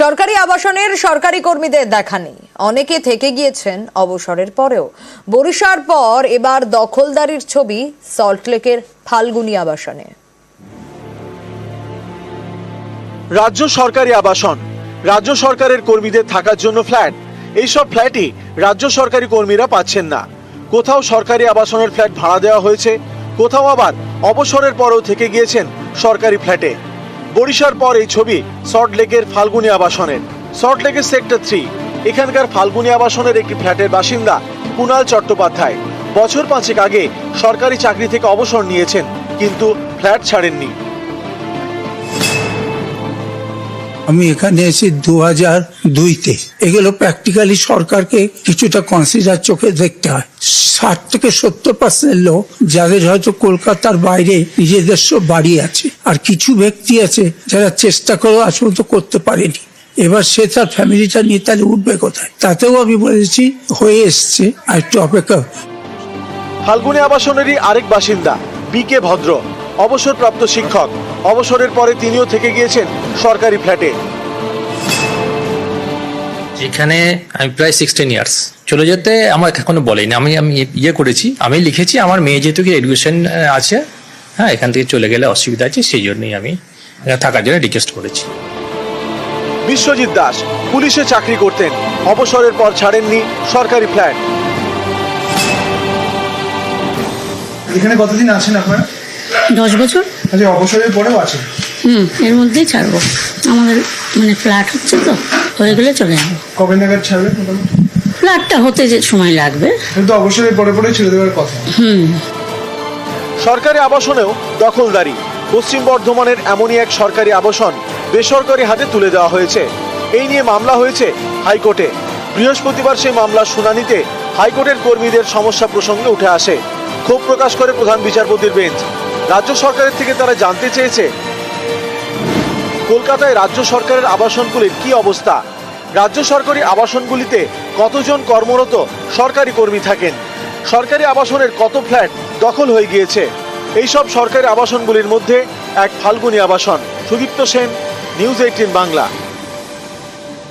সরকারি আবাসনের সরকারি কর্মীদের দেখা নেই, অনেকে থেকে গিয়েছেন অবসরের পরেও। বরিশার পর এবার দখলদারির ছবি সল্টলেকের ফাল্গুনী আবাসনে। রাজ্য সরকারি আবাসন, রাজ্য সরকারের কর্মীদের থাকার জন্য ফ্ল্যাট। এইসব ফ্ল্যাটই রাজ্য সরকারি কর্মীরা পাচ্ছেন না। কোথাও সরকারি আবাসনের ফ্ল্যাট ভাড়া দেওয়া হয়েছে, কোথাও আবার অবসরের পরেও থেকে গিয়েছেন সরকারি ফ্ল্যাটে। বরিশার পর এই ছবি সল্টলেকের ফাল্গুনী আবাসনের। সল্টলেকের সেক্টর 3 এখানকার ফাল্গুনী আবাসনের একটি ফ্ল্যাটের বাসিন্দা কুণাল চট্টোপাধ্যায় বছর 5 আগে সরকারি চাকরি থেকে অবসর নিয়েছেন, কিন্তু ফ্ল্যাট ছাড়েননি। আমি এখানে এসে 2002-তে। এগুলো প্র্যাকটিক্যালি সরকারকে কিছুটা কনসিডার চোখে দেখতে হয়। 60 থেকে 70% লোক যাদের হয়তো কলকাতার বাইরে নিজেদের সব বাড়ি আছে, আর কিছু ব্যক্তি আছে যারা চেষ্টা করে আসলে তো করতে পারেনি। এবার সে তার ফ্যামিলিটা নিয়ে তাহলে উঠবে কোথায়? তাতেও আমি বলেছি হয়ে এসছে, আর একটু অপেক্ষা। ফাল্গুনী আবাসনেরই আরেক বাসিন্দা বিকে ভদ্র, অবসরপ্রাপ্ত শিক্ষক। অবসরের পরে তিনিও থেকে গিয়েছেন সরকারি ফ্ল্যাটে। এখানে আমি প্রায় 16 ইয়ার্স। চলে যেতে আমার এখনো বলেনি, আমি করেছি, আমি লিখেছি আমার মেয়ে যেহেতু এডুকেশন আছে, হ্যাঁ এখান থেকে চলে গেলে অসুবিধা আছে, সেই জন্যই আমি থাকার জন্য রিকোয়েস্ট করেছি। বিশ্বজিৎ দাস পুলিশে চাকরি করতেন, অবসরের পর ছাড়েননি সরকারি ফ্ল্যাট। এখানে কতদিন আছেন আপনারা? 10 বছর। আচ্ছা, অবসরের পরেও আছেন? এর মধ্যেই ছাড়বো। আমাদের ফ্ল্যাট হচ্ছে তো, হয়ে গেলে চলে যাবো। কবে নাগাদ ছাড়বেন? ফ্ল্যাটটা হতে যে সময় লাগবে, কিন্তু অবসরের পরে পরে ছেড়ে দেওয়ার কথা। সরকারি আবাসনেও দখলদারি। পশ্চিম বর্ধমানের এমনই এক সরকারি আবাসন বেসরকারি হাতে তুলে দেওয়া হয়েছে। এই নিয়ে মামলা হয়েছে হাইকোর্টে। বৃহস্পতিবার সেই মামলার শুনানিতে হাইকোর্টের কর্মীদের সমস্যা প্রসঙ্গে উঠে আসে। ক্ষোভ প্রকাশ করে প্রধান বিচারপতির বেঞ্চ। রাজ্য সরকারের থেকে তারা জানতে চেয়েছে কলকাতায় রাজ্য সরকারের আবাসনগুলির কি অবস্থা। রাজ্য সরকারি আবাসনগুলিতে কতজন কর্মরত সরকারি কর্মী থাকেন, সরকারি আবাসনের কত ফ্ল্যাট দখল হয়ে গিয়েছে। এইসব সরকারি আবাসনগুলির মধ্যে এক ফাল্গুনী আবাসন। সুদীপ্ত সেন, নিউজ 18 বাংলা।